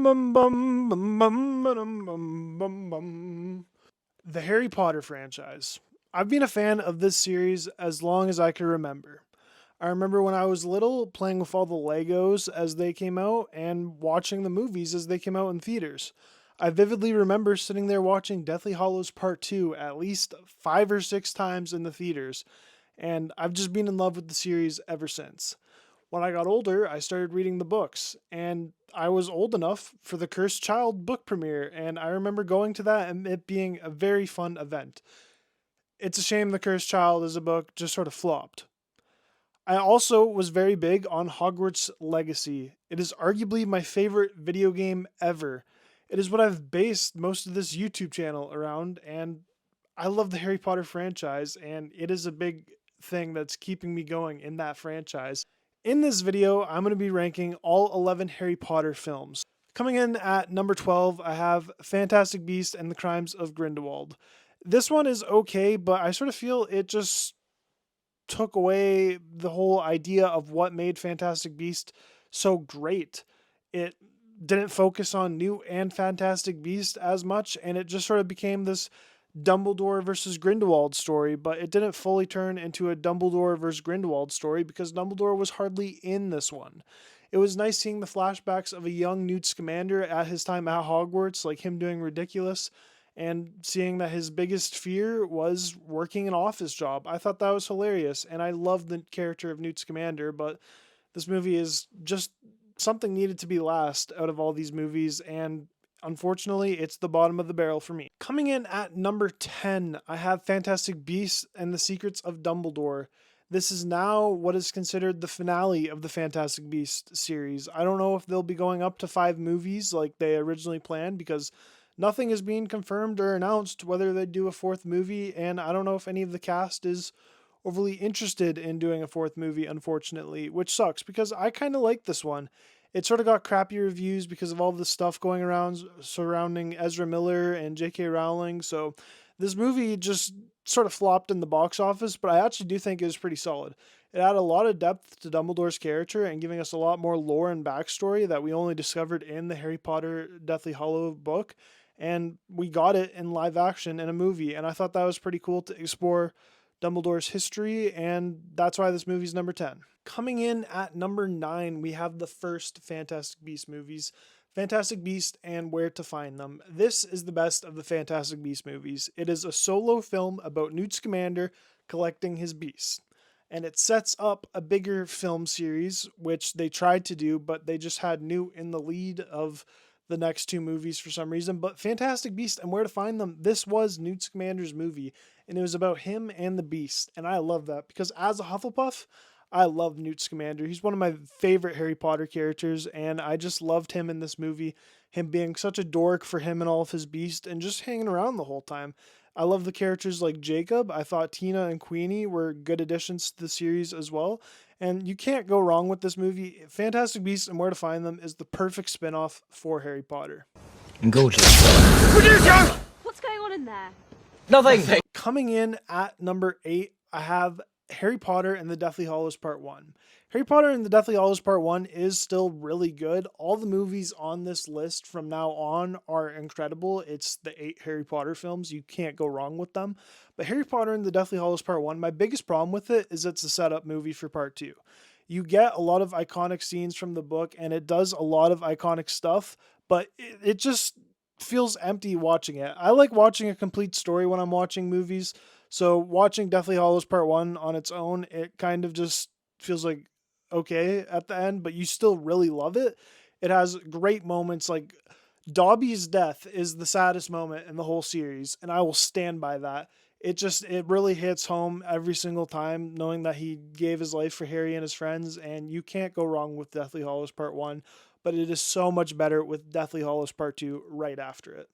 bum, bum, bum, bum, ba-dum, bum, bum, bum. The Harry Potter franchise. I've been a fan of this series as long as I can remember. I remember when I was little playing with all the Legos as they came out and watching the movies as they came out in theaters. I vividly remember sitting there watching Deathly Hallows Part 2 at least 5 or 6 times in the theaters, and I've just been in love with the series ever since. When I got older, I started reading the books, and I was old enough for the Cursed Child book premiere, and I remember going to that and it being a very fun event. It's a shame the Cursed Child as a book just sort of flopped. I also was very big on Hogwarts Legacy. It is arguably my favorite video game ever. It is what I've based most of this YouTube channel around, and I love the Harry Potter franchise, and it is a big thing that's keeping me going in that franchise. In this video, I'm going to be ranking all 11 Harry Potter films. Coming in at number 12, I have Fantastic Beasts and the Crimes of Grindelwald. This one is okay, but I sort of feel it just took away the whole idea of what made Fantastic Beast so great. It didn't focus on Newt and Fantastic Beast as much, and it just sort of became this Dumbledore versus Grindelwald story, but it didn't fully turn into a Dumbledore versus Grindelwald story because Dumbledore was hardly in this one. It was nice seeing the flashbacks of a young Newt Scamander at his time at Hogwarts, like him doing ridiculous, and seeing that his biggest fear was working an office job. I thought that was hilarious, and I loved the character of Newt Scamander, but this movie is just something needed to be last out of all these movies, and unfortunately, it's the bottom of the barrel for me. Coming in at number 10, I have Fantastic Beasts and the Secrets of Dumbledore. This is now what is considered the finale of the Fantastic Beasts series. I don't know if they'll be going up to 5 movies like they originally planned because nothing is being confirmed or announced whether they do a 4th movie, and I don't know if any of the cast is overly interested in doing a 4th movie, unfortunately, which sucks because I kind of like this one. It sort of got crappy reviews because of all the stuff going around surrounding Ezra Miller and J.K. Rowling. So this movie just sort of flopped in the box office, but I actually do think it was pretty solid. It added a lot of depth to Dumbledore's character and giving us a lot more lore and backstory that we only discovered in the Harry Potter Deathly Hallows book. And we got it in live action in a movie. And I thought that was pretty cool to explore Dumbledore's history, and that's why this movie's number 10. Coming in at number 9, we have the first Fantastic Beasts movies, Fantastic Beasts and Where to Find Them. This is the best of the Fantastic Beasts movies. It is a solo film about Newt Scamander collecting his beasts, and it sets up a bigger film series, which they tried to do, but they just had Newt in the lead of the next 2 movies for some reason. But Fantastic Beasts and Where to Find Them, this was Newt Scamander's movie, and it was about him and the Beast, and I love that because as a Hufflepuff, I love Newt Scamander. He's one of my favorite Harry Potter characters, and I just loved him in this movie, him being such a dork for him and all of his beasts and just hanging around the whole time. I love the characters like Jacob. I thought Tina and Queenie were good additions to the series as well. And you can't go wrong with this movie. Fantastic Beasts and Where to Find Them is the perfect spin-off for Harry Potter. Gorgeous. What's going on in there? Nothing. Coming in at number 8, I have Harry Potter and the Deathly Hallows Part 1. Harry Potter and the Deathly Hallows Part 1 is still really good. All the movies on this list from now on are incredible. It's the 8 Harry Potter films. You can't go wrong with them. But Harry Potter and the Deathly Hallows Part 1, my biggest problem with it is it's a setup movie for Part 2. You get a lot of iconic scenes from the book, and it does a lot of iconic stuff, but it just feels empty watching it. I like watching a complete story when I'm watching movies, so watching Deathly Hallows Part 1 on its own, it kind of just feels like okay at the end, but you still really love it. It has great moments, like Dobby's death is the saddest moment in the whole series, and I will stand by that. It really hits home every single time, knowing that he gave his life for Harry and his friends, and you can't go wrong with Deathly Hallows Part 1, but it is so much better with Deathly Hallows Part 2 right after it.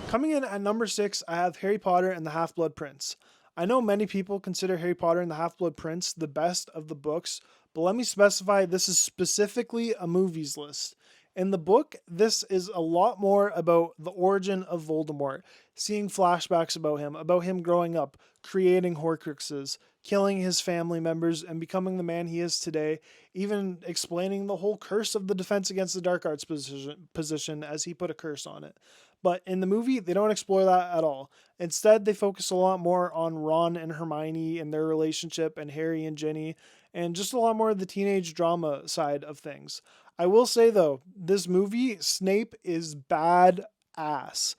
Coming in at number 6, I have Harry Potter and the Half-Blood Prince. I know many people consider Harry Potter and the Half-Blood Prince the best of the books, but let me specify this is specifically a movies list. In the book, this is a lot more about the origin of Voldemort, seeing flashbacks about him growing up, creating Horcruxes, killing his family members and becoming the man he is today, even explaining the whole curse of the Defense Against the Dark Arts position as he put a curse on it. But in the movie, they don't explore that at all. Instead, they focus a lot more on Ron and Hermione and their relationship, and Harry and Ginny, and just a lot more of the teenage drama side of things. I will say though, this movie, Snape is bad ass.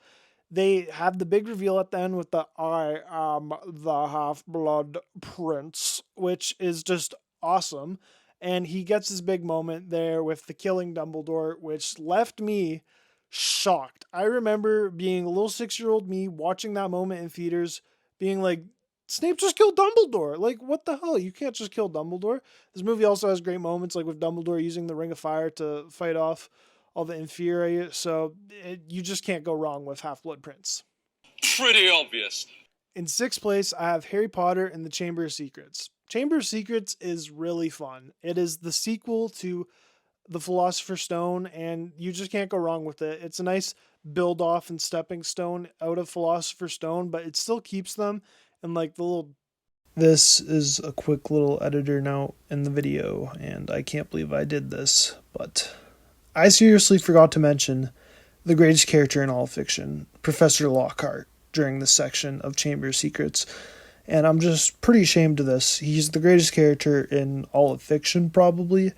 They have the big reveal at the end with the "I am the Half-Blood Prince," which is just awesome. And he gets his big moment there with the killing Dumbledore, which left me shocked. I remember being a little 6-year-old me watching that moment in theaters, being like, Snape just killed Dumbledore. Like, what the hell? You can't just kill Dumbledore. This movie also has great moments, like with Dumbledore using the Ring of Fire to fight off all the inferior. So you just can't go wrong with Half-Blood Prince. Pretty obvious. In sixth place, I have Harry Potter and the Chamber of Secrets. Chamber of Secrets is really fun. It is the sequel to the Philosopher Stone, and you just can't go wrong with it. It's a nice build off and stepping stone out of Philosopher Stone, but it still keeps them in like the little... This is a quick little editor note in the video, and I can't believe I did this, but I seriously forgot to mention the greatest character in all fiction, Professor Lockhart, during this section of Chamber of Secrets. And I'm just pretty ashamed of this. He's the greatest character in all of fiction, probably.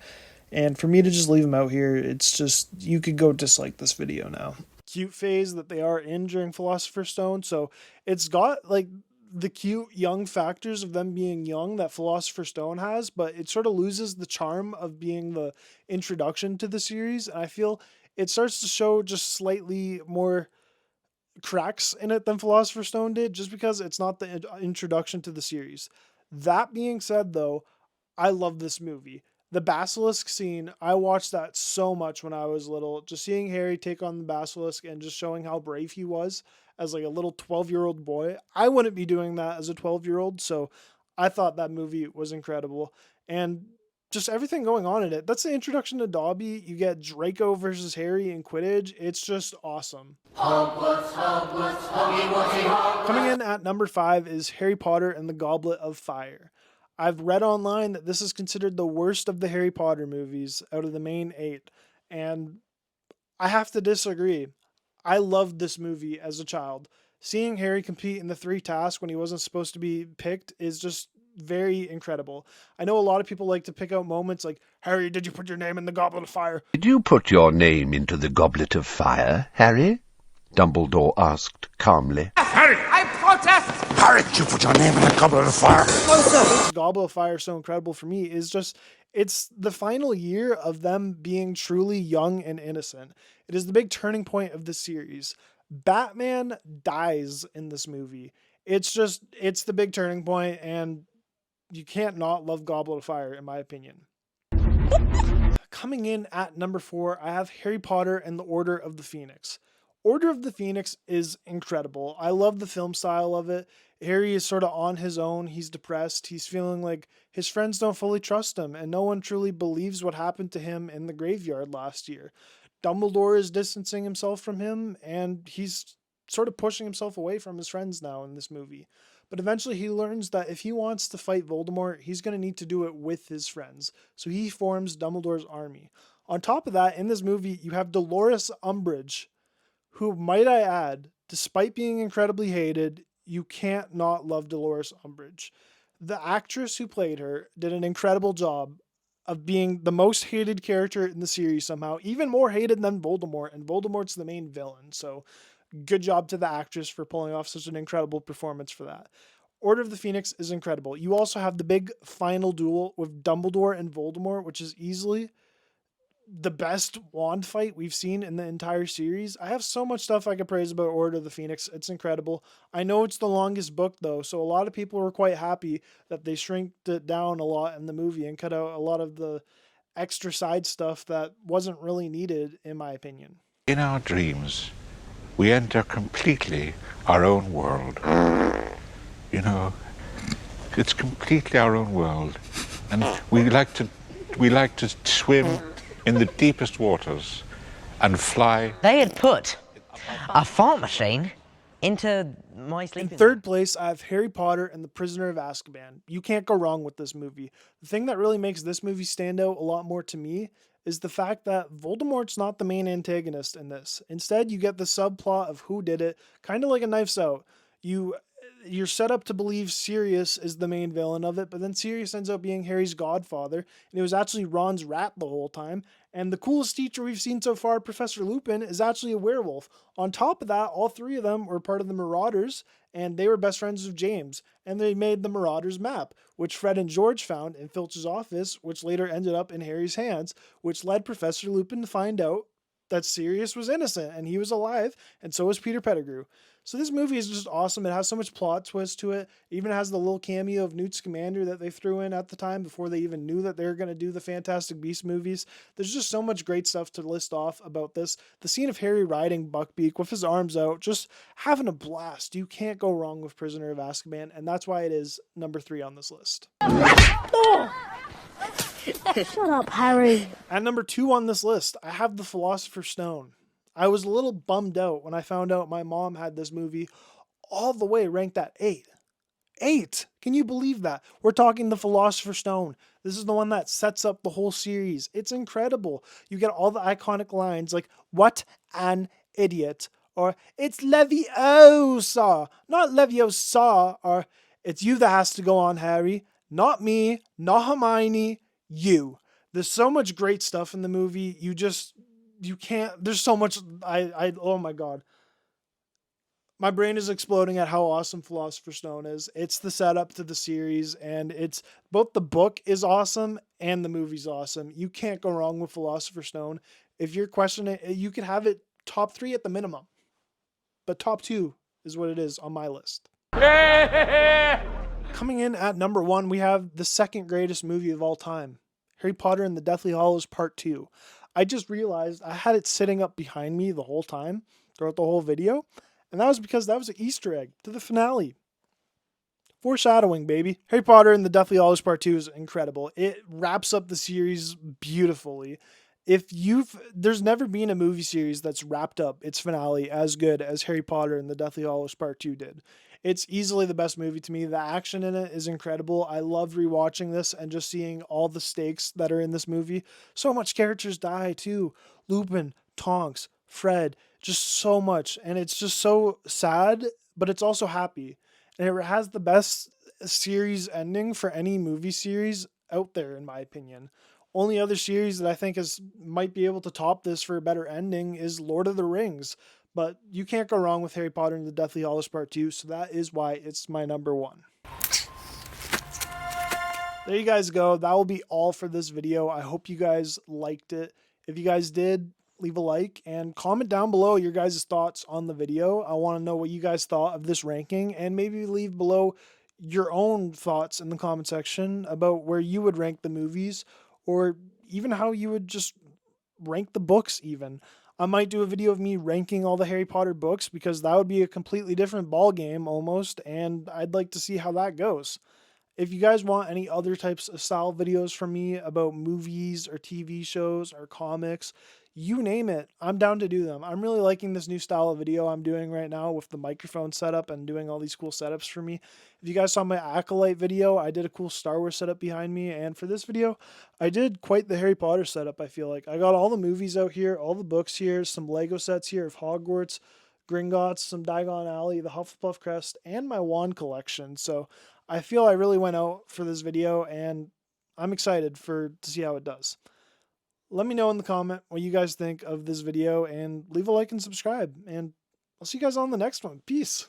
And for me to just leave him out here, it's just, you could go dislike this video now. Cute phase that they are in during Philosopher's Stone. So it's got like the cute young factors of them being young that Philosopher's Stone has, but it sort of loses the charm of being the introduction to the series. And I feel it starts to show just slightly more cracks in it than Philosopher's Stone did, just because it's not the introduction to the series. That being said, though, I love this movie. The basilisk scene, I watched that so much when I was little. Just seeing Harry take on the basilisk and just showing how brave he was as like a little 12-year-old boy. I wouldn't be doing that as a 12-year-old, so I thought that movie was incredible. And just everything going on in it. That's the introduction to Dobby. You get Draco versus Harry in Quidditch. It's just awesome. Hogwarts, Hogwarts, Hoggy Woggy Hogwarts. Coming in at number 5 is Harry Potter and the Goblet of Fire. I've read online that this is considered the worst of the Harry Potter movies out of the main 8, and I have to disagree. I loved this movie as a child. Seeing Harry compete in the 3 tasks when he wasn't supposed to be picked is just very incredible. I know a lot of people like to pick out moments like, Harry, did you put your name in the Goblet of Fire? Did you put your name into the Goblet of Fire, Harry? Dumbledore asked calmly. Harry! I protest! Harry, did you put your name in the Goblet of Fire? The Goblet of Fire is so incredible for me is just, it's the final year of them being truly young and innocent. It is the big turning point of the series. Batman dies in this movie. It's the big turning point, and you can't not love Goblet of Fire, in my opinion. Coming in at number 4, I have Harry Potter and the Order of the Phoenix. Order of the Phoenix is incredible. I love the film style of it. Harry is sort of on his own. He's depressed. He's feeling like his friends don't fully trust him, and no one truly believes what happened to him in the graveyard last year. Dumbledore is distancing himself from him, and he's sort of pushing himself away from his friends now in this movie. But eventually he learns that if he wants to fight Voldemort, he's going to need to do it with his friends. So he forms Dumbledore's army. On top of that, in this movie, you have Dolores Umbridge, who, might I add, despite being incredibly hated, you can't not love Dolores Umbridge. The actress who played her did an incredible job of being the most hated character in the series somehow, even more hated than Voldemort, and Voldemort's the main villain. So good job to the actress for pulling off such an incredible performance for that. Order of the Phoenix is incredible. You also have the big final duel with Dumbledore and Voldemort, which is easily the best wand fight we've seen in the entire series. I have so much stuff I could praise about Order of the Phoenix. It's incredible. I know it's the longest book though, so a lot of people were quite happy that they shrinked it down a lot in the movie and cut out a lot of the extra side stuff that wasn't really needed, in my opinion. In our dreams, we enter completely our own world. You know, it's completely our own world. And we like to swim in the deepest waters and fly. They had put a fart machine Into my In sleeping third bag. place, I have Harry Potter and the Prisoner of Azkaban. You can't go wrong with this movie. The thing that really makes this movie stand out a lot more to me is the fact that Voldemort's not the main antagonist in this. Instead, you get the subplot of who did it, kind of like a Knives Out. You're set up to believe Sirius is the main villain of it, but then Sirius ends up being Harry's godfather, and it was actually Ron's rat the whole time. And the coolest teacher we've seen so far, Professor Lupin, is actually a werewolf. On top of that, all three of them were part of the Marauders, and they were best friends with James. And they made the Marauders map, which Fred and George found in Filch's office, which later ended up in Harry's hands, which led Professor Lupin to find out that Sirius was innocent and he was alive, and so was Peter Pettigrew. So this movie is just awesome. It has so much plot twist to it. It even has the little cameo of Newt Scamander that they threw in at the time before they even knew that they were going to do the Fantastic Beasts movies. There's just so much great stuff to list off about this. The scene of Harry riding Buckbeak with his arms out, just having a blast. You can't go wrong with Prisoner of Azkaban, and that's why it is number 3 on this list. Shut up, Harry. At number 2 on this list, I have The Philosopher's Stone. I was a little bummed out when I found out my mom had this movie all the way ranked at 8. 8! Can you believe that? We're talking The Philosopher's Stone. This is the one that sets up the whole series. It's incredible. You get all the iconic lines like, "What an idiot," or "It's Leviosa, not Leviosa," or "It's you that has to go on, Harry, not me, not Hermione, you." There's so much great stuff in the movie. You can't, there's so much, oh my God. My brain is exploding at how awesome Philosopher's Stone is. It's the setup to the series, and it's both the book is awesome and the movie's awesome. You can't go wrong with Philosopher's Stone. If you're questioning it, you could have it top 3 at the minimum, but top 2 is what it is on my list. Coming in at number 1, we have the second greatest movie of all time, Harry Potter and the Deathly Hallows Part 2. I just realized I had it sitting up behind me the whole time, throughout the whole video, and that was because that was an Easter egg to the finale. Foreshadowing, baby. Harry Potter and the Deathly Hallows Part 2 is incredible. It wraps up the series beautifully. There's never been a movie series that's wrapped up its finale as good as Harry Potter and the Deathly Hallows Part 2 did. It's easily the best movie to me. The action in it is incredible. I love rewatching this and just seeing all the stakes that are in this movie. So much characters die too. Lupin, Tonks, Fred, just so much. And it's just so sad, but it's also happy. And it has the best series ending for any movie series out there, in my opinion. Only other series that I think might be able to top this for a better ending is Lord of the Rings. But you can't go wrong with Harry Potter and the Deathly Hallows Part 2, so that is why it's my number 1. There you guys go. That will be all for this video. I hope you guys liked it. If you guys did, leave a like and comment down below your guys' thoughts on the video. I want to know what you guys thought of this ranking, and maybe leave below your own thoughts in the comment section about where you would rank the movies, or even how you would just rank the books even. I might do a video of me ranking all the Harry Potter books, because that would be a completely different ball game almost, and I'd like to see how that goes. If you guys want any other types of style videos from me about movies or TV shows or comics, you name it, I'm down to do them. I'm really liking this new style of video I'm doing right now with the microphone setup and doing all these cool setups for me. If you guys saw my Acolyte video, I did a cool Star Wars setup behind me, and for this video, I did quite the Harry Potter setup, I feel like. I got all the movies out here, all the books here, some Lego sets here of Hogwarts, Gringotts, some Diagon Alley, the Hufflepuff Crest, and my wand collection. So I feel I really went out for this video, and I'm excited to see how it does. Let me know in the comment what you guys think of this video, and leave a like and subscribe, and I'll see you guys on the next one. Peace.